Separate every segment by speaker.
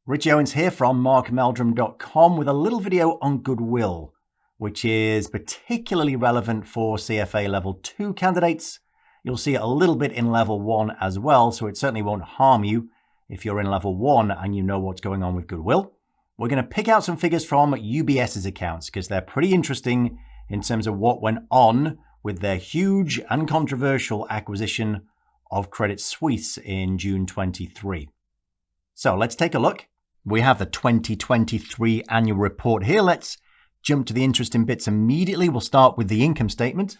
Speaker 1: Richie Owens here from markmeldrum.com with a little video on Goodwill, which is particularly relevant for CFA Level 2 candidates. You'll see it a little bit in Level 1 as well, so it certainly won't harm you if you're in Level 1 and you know what's going on with Goodwill. We're going to pick out some figures from UBS's accounts because they're pretty interesting in terms of what went on with their huge and controversial acquisition of Credit Suisse in June 23. So let's take a look. We have the 2023 annual report here. Let's jump to the interesting bits immediately. We'll start with the income statement.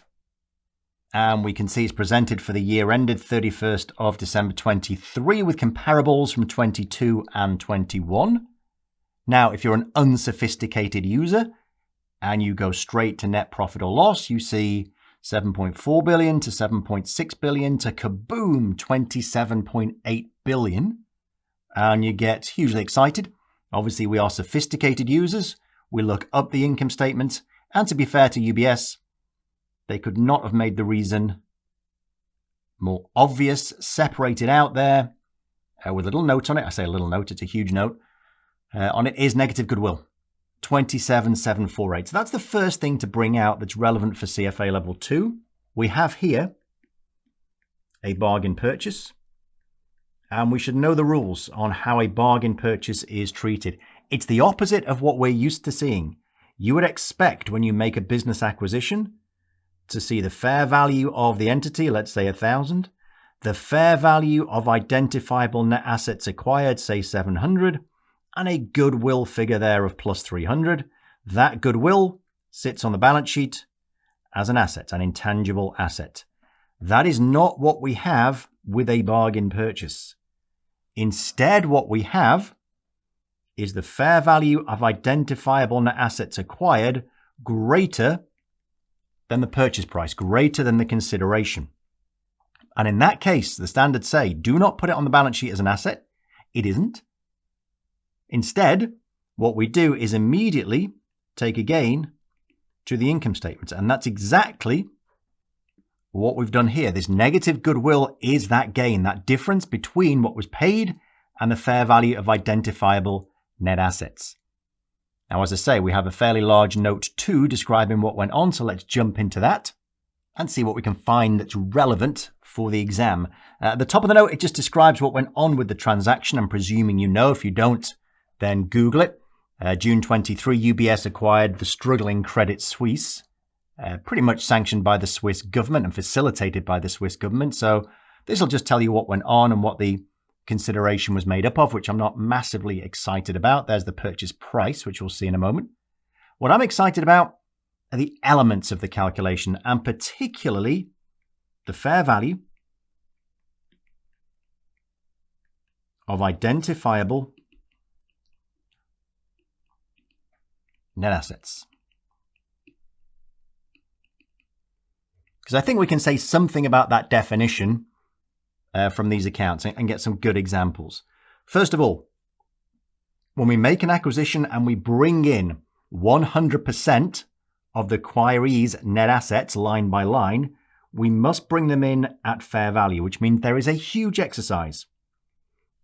Speaker 1: And we can see it's presented for the year ended 31st of December 23 with comparables from 22 and 21. Now, if you're an unsophisticated user and you go straight to net profit or loss, you see 7.4 billion to 7.6 billion to kaboom, 27.8 billion. And you get hugely excited. Obviously, we are sophisticated users. We look up the income statement. And to be fair to UBS, they could not have made the reason more obvious, separated out there with a little note on it. I say a little note, it's a huge note. On it is negative goodwill, 27,748. So that's the first thing to bring out that's relevant for CFA Level 2. We have here a bargain purchase. And we should know the rules on how a bargain purchase is treated. It's the opposite of what we're used to seeing. You would expect when you make a business acquisition to see the fair value of the entity, let's say 1,000, the fair value of identifiable net assets acquired, say 700, and a goodwill figure there of plus 300. That goodwill sits on the balance sheet as an asset, an intangible asset. That is not what we have with a bargain purchase. Instead, what we have is the fair value of identifiable net assets acquired greater than the purchase price, greater than the consideration. And in that case, the standards say, do not put it on the balance sheet as an asset. It isn't. Instead, what we do is immediately take a gain to the income statement. And that's exactly what we've done here. This negative goodwill is that gain, that difference between what was paid and the fair value of identifiable net assets. Now, as I say, we have a fairly large note 2 describing what went on. So let's jump into that and see what we can find that's relevant for the exam. At the top of the note, it just describes what went on with the transaction. I'm presuming you know. If you don't, then Google it. June 23, UBS acquired the struggling Credit Suisse. Pretty much sanctioned by the Swiss government and facilitated by the Swiss government. So this will just tell you what went on and what the consideration was made up of, which I'm not massively excited about. There's the purchase price, which we'll see in a moment. What I'm excited about are the elements of the calculation, and particularly the fair value of identifiable net assets. Because I think we can say something about that definition from these accounts and get some good examples. First of all, when we make an acquisition and we bring in 100% of the acquiree's net assets line by line, we must bring them in at fair value, which means there is a huge exercise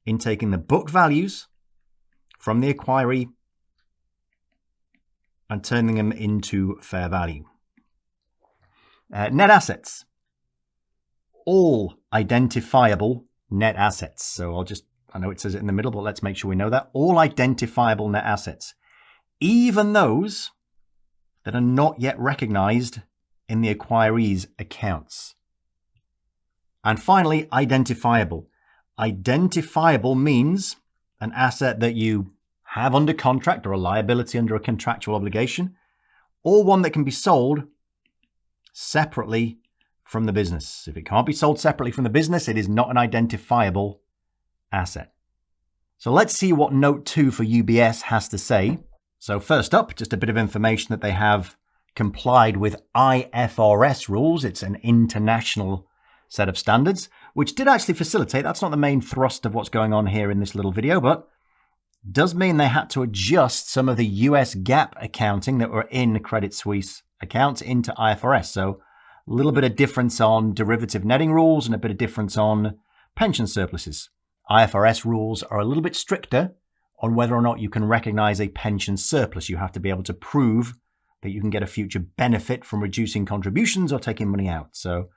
Speaker 1: in taking the book values from the acquiree and turning them into fair value. Net assets, all identifiable net assets. So I know it says it in the middle, but let's make sure we know that. All identifiable net assets, even those that are not yet recognized in the acquiree's accounts. And finally, identifiable. Identifiable means an asset that you have under contract or a liability under a contractual obligation, or one that can be sold separately from the business. If it can't be sold separately from the business, it is not an identifiable asset. So let's see what Note 2 for UBS has to say. So first up, just a bit of information that they have complied with IFRS rules. It's an international set of standards, which did actually facilitate. That's not the main thrust of what's going on here in this little video, but does mean they had to adjust some of the US GAAP accounting that were in Credit Suisse accounts into IFRS. So a little bit of difference on derivative netting rules and a bit of difference on pension surpluses. IFRS rules are a little bit stricter on whether or not you can recognize a pension surplus. You have to be able to prove that you can get a future benefit from reducing contributions or taking money out. So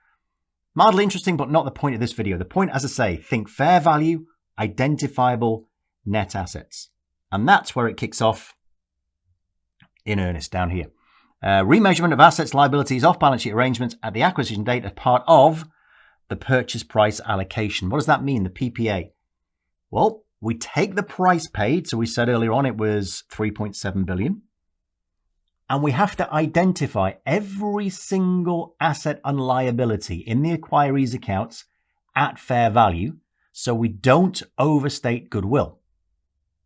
Speaker 1: mildly interesting, but not the point of this video. The point, as I say, think fair value, identifiable net assets. And that's where it kicks off in earnest down here. Remeasurement of assets, liabilities, off-balance sheet arrangements at the acquisition date as part of the purchase price allocation. What does that mean, the PPA? Well, we take the price paid. So we said earlier on it was $3.7 billion. And we have to identify every single asset and liability in the acquiree's accounts at fair value so we don't overstate goodwill.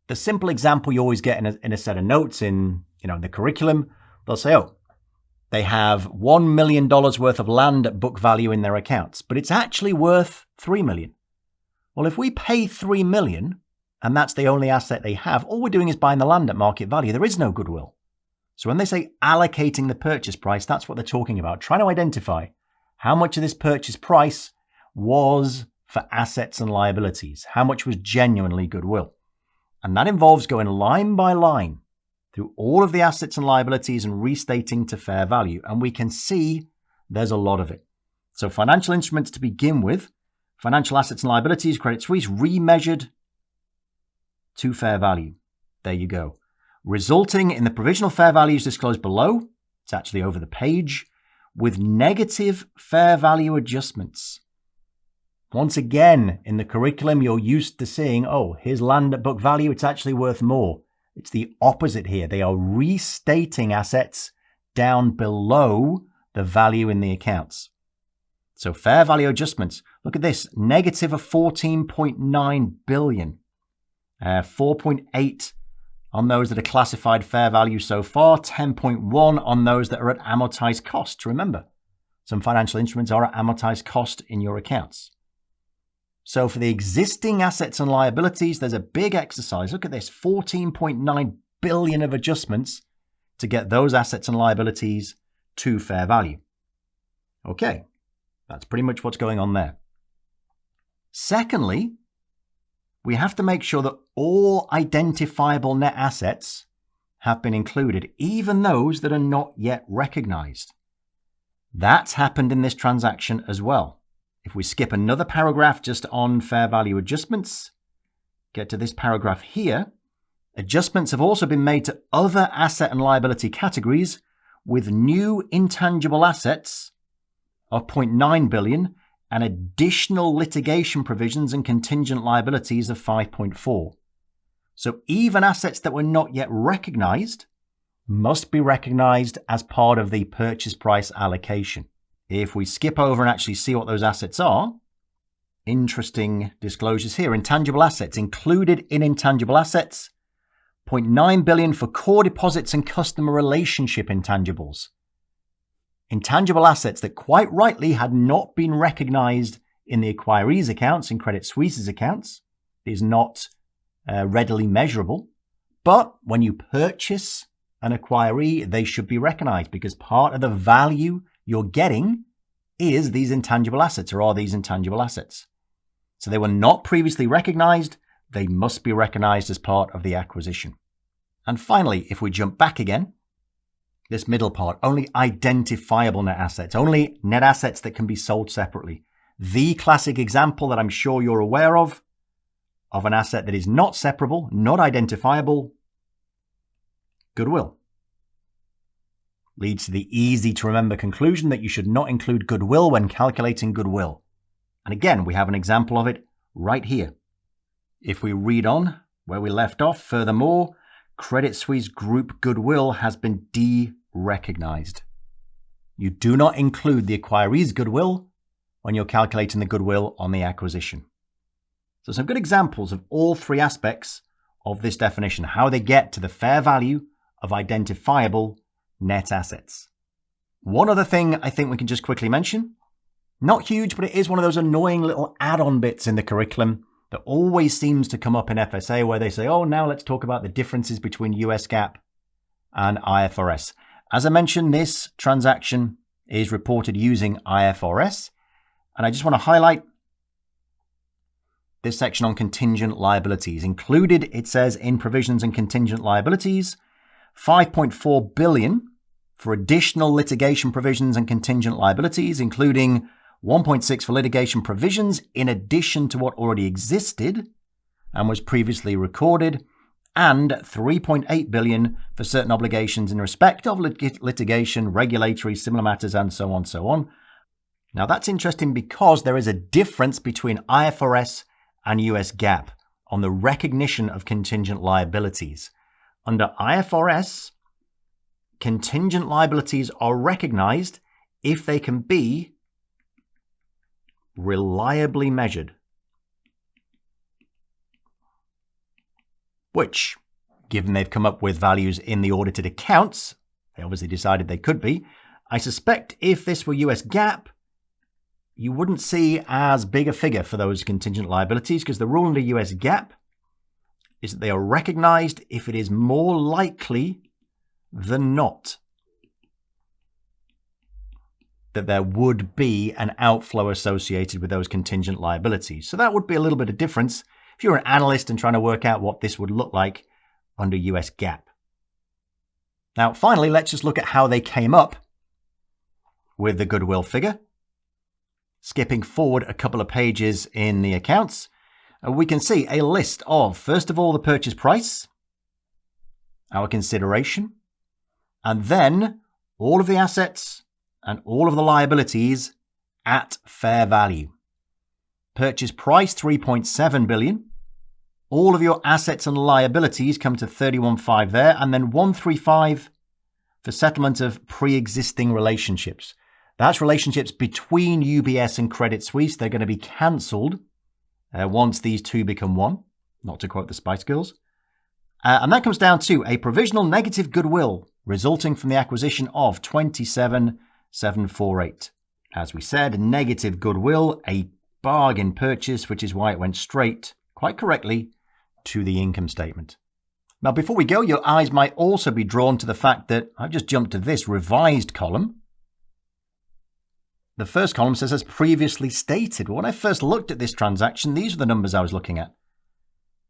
Speaker 1: The simple example you always get in a set of notes in the curriculum, they'll say, oh, they have $1 million worth of land at book value in their accounts, but it's actually worth $3 million. Well, if we pay $3 million and that's the only asset they have, all we're doing is buying the land at market value. There is no goodwill. So when they say allocating the purchase price, that's what they're talking about. Trying to identify how much of this purchase price was for assets and liabilities, how much was genuinely goodwill. And that involves going line by line through all of the assets and liabilities and restating to fair value. And we can see there's a lot of it. So financial instruments to begin with, financial assets and liabilities, Credit Suisse, remeasured to fair value. There you go. Resulting in the provisional fair values disclosed below, it's actually over the page, with negative fair value adjustments. Once again, in the curriculum, you're used to seeing, oh, here's land at book value, it's actually worth more. It's the opposite here. They are restating assets down below the value in the accounts. So fair value adjustments, look at this, negative of $14.9 billion, 4.8 on those that are classified fair value so far, 10.1 on those that are at amortized cost. Remember, some financial instruments are at amortized cost in your accounts. So for the existing assets and liabilities, there's a big exercise. Look at this, 14.9 billion of adjustments to get those assets and liabilities to fair value. Okay, that's pretty much what's going on there. Secondly, we have to make sure that all identifiable net assets have been included, even those that are not yet recognized. That's happened in this transaction as well. If we skip another paragraph just on fair value adjustments, get to this paragraph here, adjustments have also been made to other asset and liability categories with new intangible assets of $0.9 billion and additional litigation provisions and contingent liabilities of 5.4. So even assets that were not yet recognized must be recognized as part of the purchase price allocation. If we skip over and actually see what those assets are, interesting disclosures here. Intangible assets included in intangible assets, $0.9 billion for core deposits and customer relationship intangibles. Intangible assets that quite rightly had not been recognized in the acquiree's accounts, in Credit Suisse's accounts. It is not readily measurable. But when you purchase an acquiree, they should be recognized because part of the value you're getting is these intangible assets, or are these intangible assets. So they were not previously recognized. They must be recognized as part of the acquisition. And finally, if we jump back again, this middle part, only identifiable net assets, only net assets that can be sold separately. The classic example that I'm sure you're aware of an asset that is not separable, not identifiable, goodwill. Leads to the easy to remember conclusion that you should not include goodwill when calculating goodwill. And again, we have an example of it right here. If we read on where we left off, furthermore, Credit Suisse Group goodwill has been de-recognized. You do not include the acquiree's goodwill when you're calculating the goodwill on the acquisition. So some good examples of all three aspects of this definition, how they get to the fair value of identifiable net assets. One other thing I think we can just quickly mention, not huge, but it is one of those annoying little add-on bits in the curriculum that always seems to come up in FSA where they say, oh, now let's talk about the differences between US GAAP and IFRS. As I mentioned, this transaction is reported using IFRS. And I just want to highlight this section on contingent liabilities. Included, it says, in provisions and contingent liabilities, $5.4 billion for additional litigation provisions and contingent liabilities, including $1.6 for litigation provisions in addition to what already existed and was previously recorded, and $3.8 billion for certain obligations in respect of litigation, regulatory, similar matters, and so on, so on. Now, that's interesting because there is a difference between IFRS and US GAAP on the recognition of contingent liabilities. Under IFRS, contingent liabilities are recognized if they can be reliably measured, which, given they've come up with values in the audited accounts, they obviously decided they could be. I suspect if this were US GAAP, you wouldn't see as big a figure for those contingent liabilities, because the rule under US GAAP is that they are recognized if it is more likely than not that there would be an outflow associated with those contingent liabilities. So that would be a little bit of difference if you're an analyst and trying to work out what this would look like under US GAAP. Now, finally, let's just look at how they came up with the goodwill figure. Skipping forward a couple of pages in the accounts, we can see a list of, first of all, the purchase price, our consideration, and then all of the assets and all of the liabilities at fair value. Purchase price, $3.7 billion. All of your assets and liabilities come to $31.5 there, and then $135 for settlement of pre-existing relationships. That's relationships between UBS and Credit Suisse. They're going to be cancelled once these two become one, not to quote the Spice Girls. And that comes down to a provisional negative goodwill resulting from the acquisition of 27,748. As we said, negative goodwill, a bargain purchase, which is why it went straight, quite correctly, to the income statement. Now, before we go, your eyes might also be drawn to the fact that I've just jumped to this revised column. The first column says, as previously stated. When I first looked at this transaction, these are the numbers I was looking at.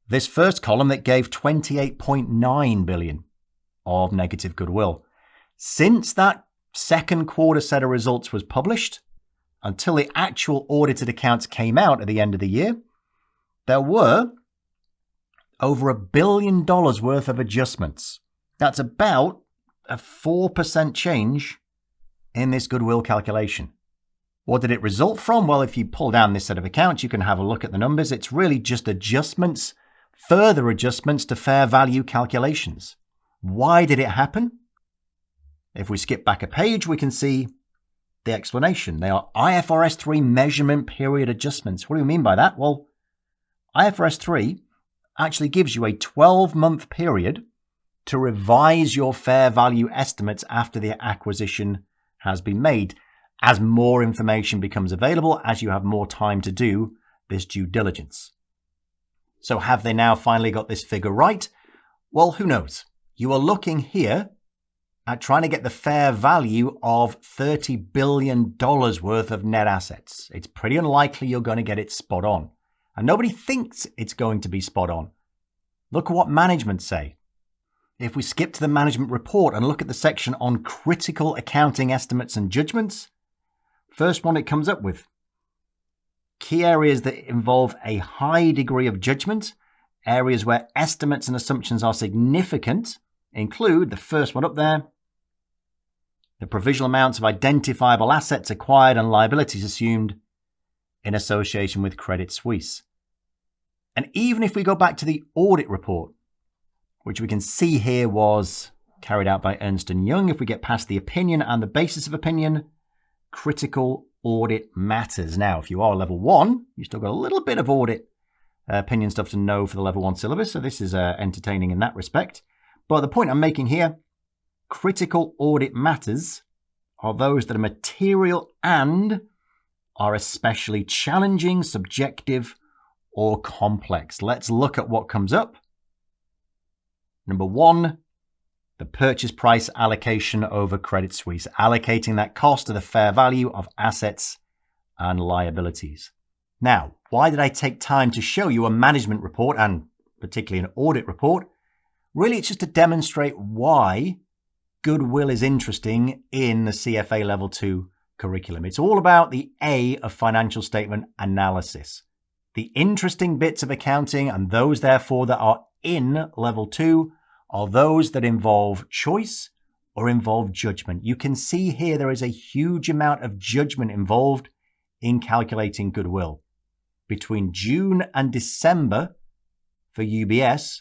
Speaker 1: This first column that gave $28.9 billion of negative goodwill. Since that second quarter set of results was published, until the actual audited accounts came out at the end of the year, there were over $1 billion worth of adjustments. That's about a 4% change in this goodwill calculation. What did it result from? Well, if you pull down this set of accounts, you can have a look at the numbers. It's really just adjustments, further adjustments to fair value calculations. Why did it happen? If we skip back a page, we can see the explanation. They are IFRS 3 measurement period adjustments. What do we mean by that? Well, IFRS 3 actually gives you a 12-month period to revise your fair value estimates after the acquisition has been made, as more information becomes available, as you have more time to do this due diligence. So have they now finally got this figure right? Well, who knows? You are looking here at trying to get the fair value of $30 billion worth of net assets. It's pretty unlikely you're going to get it spot on. And nobody thinks it's going to be spot on. Look at what management say. If we skip to the management report and look at the section on critical accounting estimates and judgments, first one it comes up with. Key areas that involve a high degree of judgment, areas where estimates and assumptions are significant, include the first one up there, the provisional amounts of identifiable assets acquired and liabilities assumed in association with Credit Suisse. And even if we go back to the audit report, which we can see here was carried out by Ernst & Young, if we get past the opinion and the basis of opinion, critical audit matters. Now, if you are level 1, you still got a little bit of audit opinion stuff to know for the level 1 syllabus, so this is entertaining in that respect. But the point I'm making here, critical audit matters are those that are material and are especially challenging, subjective, or complex. Let's look at what comes up. Number 1, the purchase price allocation over Credit Suisse, allocating that cost to the fair value of assets and liabilities. Now, why did I take time to show you a management report and particularly an audit report? Really, it's just to demonstrate why Goodwill is interesting in the CFA Level 2 curriculum. It's all about the A of financial statement analysis. The interesting bits of accounting and those, therefore, that are in Level 2 are those that involve choice or involve judgment. You can see here there is a huge amount of judgment involved in calculating goodwill. Between June and December for UBS,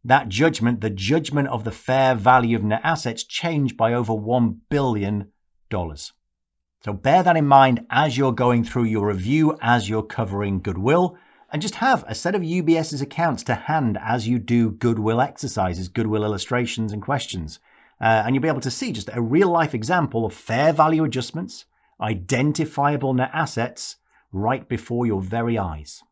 Speaker 1: that judgment, the judgment of the fair value of net assets, changed by over $1 billion. So bear that in mind as you're going through your review, as you're covering goodwill, and just have a set of UBS's accounts to hand as you do goodwill exercises, goodwill illustrations and questions. And you'll be able to see just a real life example of fair value adjustments, identifiable net assets right before your very eyes.